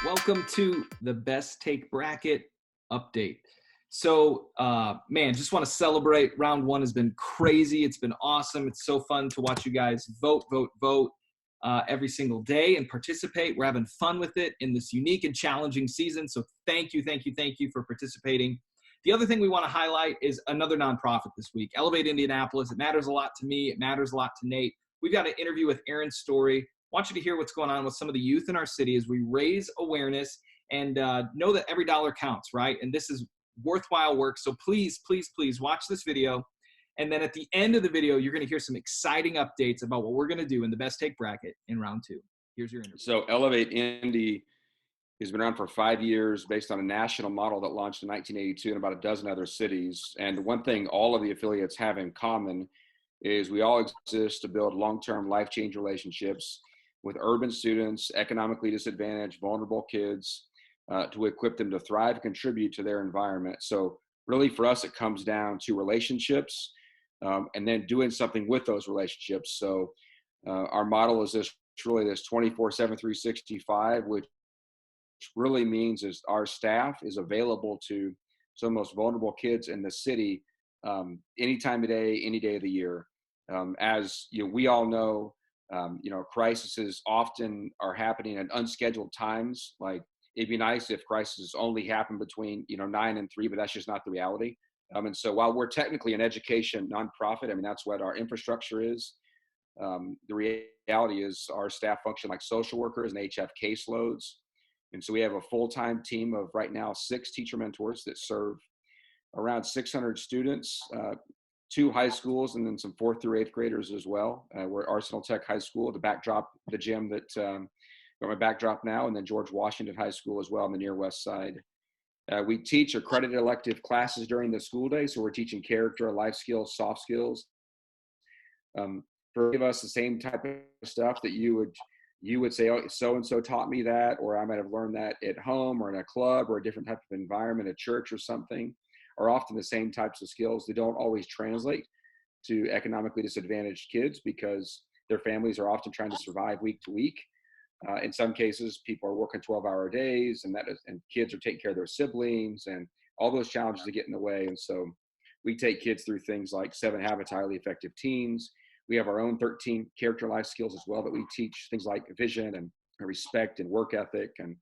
Welcome to the Best Take Bracket update. So, man, just want to celebrate. Round one has been crazy. It's been awesome. It's so fun to watch you guys vote every single day and participate. We're having fun with it in this unique and challenging season. So thank you for participating. The other thing we want to highlight is another nonprofit this week, Elevate Indianapolis. It matters a lot to me. It matters a lot to Nate. We've got an interview with Aaron Story. I want you to hear what's going on with some of the youth in our city as we raise awareness and know that every dollar counts, right? And this is worthwhile work. So please watch this video. And then at the end of the video, you're going to hear some exciting updates about what we're going to do in the Best Take Bracket in round two. Here's your interview. So Elevate Indy has been around for 5 years based on a national model that launched in 1982 in about a dozen other cities. And one thing all of the affiliates have in common is we all exist to build long-term life-change relationships with urban students, economically disadvantaged, vulnerable kids, to equip them to thrive and contribute to their environment. So really for us, it comes down to relationships and then doing something with those relationships. So our model is this 24/7, 365, which really means is our staff is available to some of the most vulnerable kids in the city any time of day, any day of the year. As you know, we all know, crises often are happening at unscheduled times. Like it'd be nice if crises only happen between 9 and 3, but that's just not the reality. And so while we're technically an education nonprofit, I mean that's what our infrastructure is. The reality is our staff function like social workers and each have caseloads. And so we have a full-time team of right now 6 teacher mentors that serve around 600 students, 2 high schools, and then some 4th through 8th graders as well. We're at Arsenal Tech High School, the gym that got my backdrop now, and then George Washington High School as well on the near west side. We teach accredited elective classes during the school day, so we're teaching character, life skills, soft skills. Give us the same type of stuff that you would say, oh, so-and-so taught me that, or I might have learned that at home or in a club or a different type of environment, a church or something, are often the same types of skills. They don't always translate to economically disadvantaged kids because their families are often trying to survive week to week. In some cases, people are working 12-hour days and kids are taking care of their siblings and all those challenges that get in the way. And so we take kids through things like 7 Habits of Highly Effective Teens. We have our own 13 character life skills as well that we teach, things like vision and respect and work ethic. And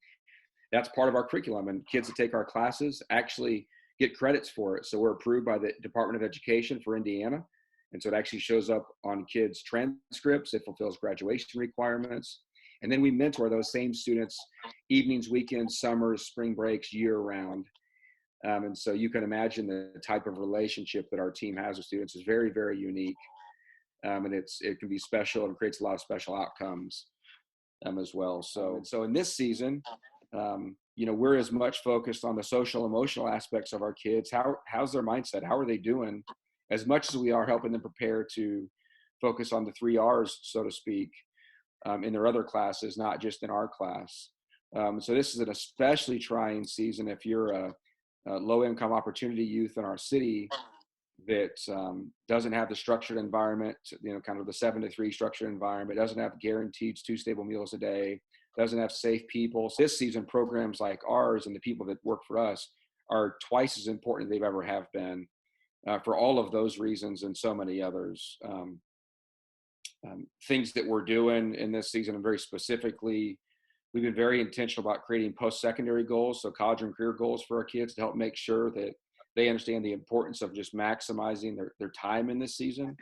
that's part of our curriculum. And kids that take our classes actually get credits for it. So we're approved by the Department of Education for Indiana. And so it actually shows up on kids' transcripts. It fulfills graduation requirements. And then we mentor those same students evenings, weekends, summers, spring breaks, year round. And so you can imagine the type of relationship that our team has with students is very, very unique. And it can be special and creates a lot of special outcomes as well. So in this season, we're as much focused on the social, emotional aspects of our kids. How's their mindset? How are they doing? As much as we are helping them prepare to focus on the 3 R's, so to speak, in their other classes, not just in our class. So this is an especially trying season if you're a low-income opportunity youth in our city that doesn't have the structured environment, kind of the 7 to 3 structured environment, doesn't have guaranteed 2 stable meals a day, doesn't have safe people. So this season, programs like ours and the people that work for us are twice as important as they've ever have been for all of those reasons and so many others. Things that we're doing in this season, and very specifically, we've been very intentional about creating post-secondary goals, so college and career goals for our kids to help make sure that they understand the importance of just maximizing their time in this season.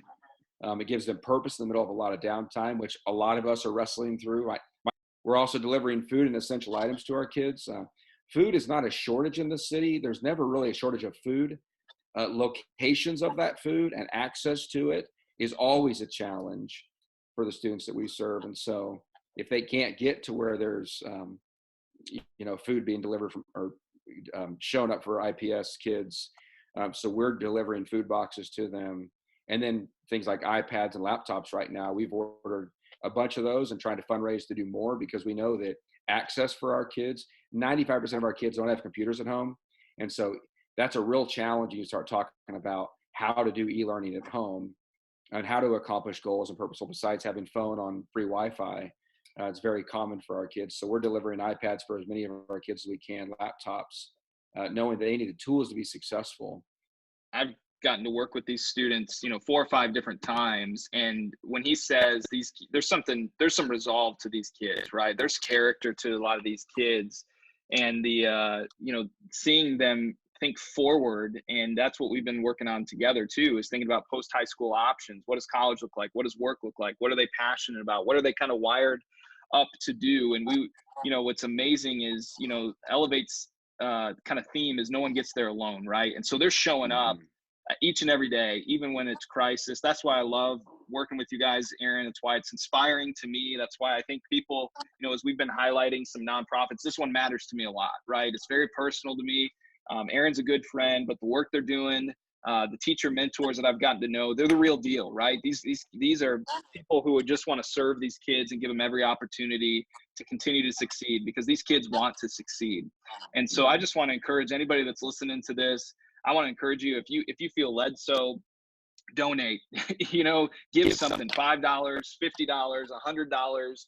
It gives them purpose in the middle of a lot of downtime, which a lot of us are wrestling through. We're also delivering food and essential items to our kids. Food is not a shortage in the city. There's never really a shortage of food. Locations of that food and access to it is always a challenge for the students that we serve. And so if they can't get to where there's, food being delivered from or shown up for IPS kids, so we're delivering food boxes to them. And then things like iPads and laptops right now, we've ordered a bunch of those and trying to fundraise to do more because we know that access for our kids, 95% of our kids don't have computers at home. And so that's a real challenge. You start talking about how to do e-learning at home and how to accomplish goals and purposeful besides having phone on free Wi-Fi. It's very common for our kids. So we're delivering iPads for as many of our kids as we can, laptops, knowing that they need the tools to be successful. I've gotten to work with these students, 4 or 5 different times. And when he says there's some resolve to these kids, right? There's character to a lot of these kids, and seeing them think forward. And that's what we've been working on together too, is thinking about post high school options. What does college look like? What does work look like? What are they passionate about? What are they kind of wired up to do? And what's amazing is, Elevate's kind of theme is no one gets there alone, right? And so they're showing up each and every day, even when it's crisis. That's why I love working with you guys, Aaron. It's why it's inspiring to me. That's why I think people, as we've been highlighting some nonprofits, this one matters to me a lot, right? It's very personal to me. Aaron's a good friend, but the work they're doing, the teacher mentors that I've gotten to know, they're the real deal, right? These are people who would just want to serve these kids and give them every opportunity to continue to succeed, because these kids want to succeed. And so I just want to encourage anybody that's listening to this. I want to encourage you, if you feel led, so donate, give something, $5, $50, $100.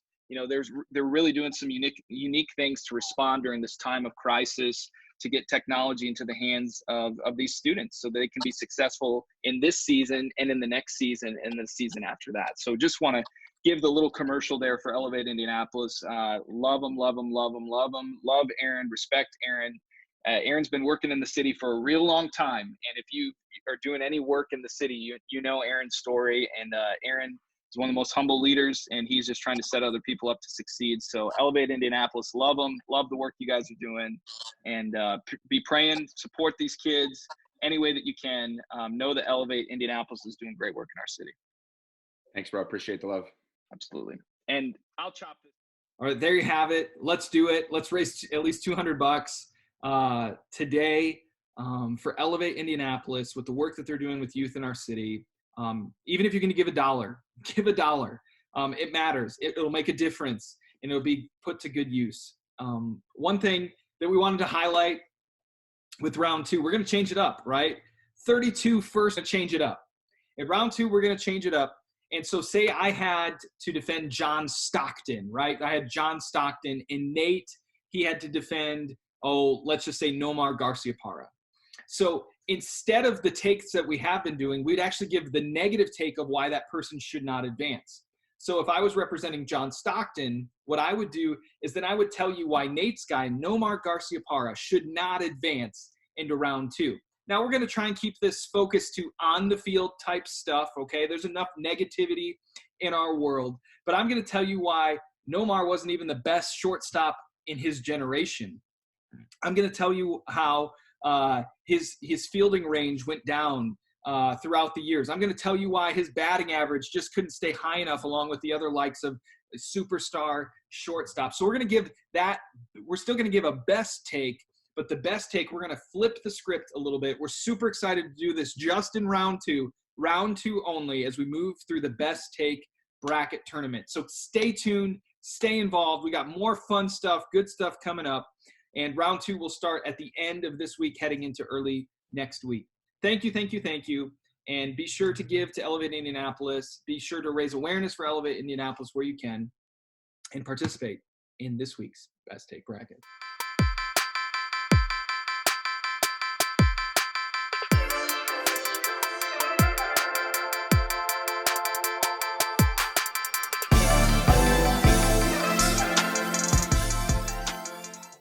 They're really doing some unique things to respond during this time of crisis, to get technology into the hands of these students so they can be successful in this season and in the next season and the season after that. So just want to give the little commercial there for Elevate Indianapolis. Love them, love them, love them, love them. Love Aaron, respect Aaron. Aaron's been working in the city for a real long time. And if you are doing any work in the city, you know Aaron's story. And Aaron is one of the most humble leaders, and he's just trying to set other people up to succeed. So Elevate Indianapolis, love them, love the work you guys are doing, and be praying, support these kids any way that you can. Know that Elevate Indianapolis is doing great work in our city. Thanks, bro. Appreciate the love. Absolutely. And I'll chop this. All right, there you have it. Let's do it. Let's raise at least $200 today for Elevate Indianapolis, with the work that they're doing with youth in our city. Even if you're going to give $1, give $1. It matters. It'll make a difference, and it'll be put to good use. One thing that we wanted to highlight with round 2, we're going to change it up, right? 32 first, and change it up. In round 2, we're going to change it up. And so say I had to defend John Stockton, right? I had John Stockton, and Nate, he had to defend, let's just say Nomar Garciaparra. So instead of the takes that we have been doing, we'd actually give the negative take of why that person should not advance. So if I was representing John Stockton, what I would do is then I would tell you why Nate's guy, Nomar Garciaparra, should not advance into round 2. Now we're going to try and keep this focused to on-the-field type stuff, okay? There's enough negativity in our world. But I'm going to tell you why Nomar wasn't even the best shortstop in his generation. I'm going to tell you how his fielding range went down throughout the years. I'm going to tell you why his batting average just couldn't stay high enough, along with the other likes of superstar shortstop. So we're going to give that, we're still going to give a best take, but the best take, we're going to flip the script a little bit. We're super excited to do this just in round 2 only, as we move through the best take bracket tournament. So stay tuned, stay involved. We got more fun stuff, good stuff coming up. And round 2 will start at the end of this week, heading into early next week. Thank you, thank you, thank you. And be sure to give to Elevate Indianapolis. Be sure to raise awareness for Elevate Indianapolis where you can, and participate in this week's Best Take Bracket.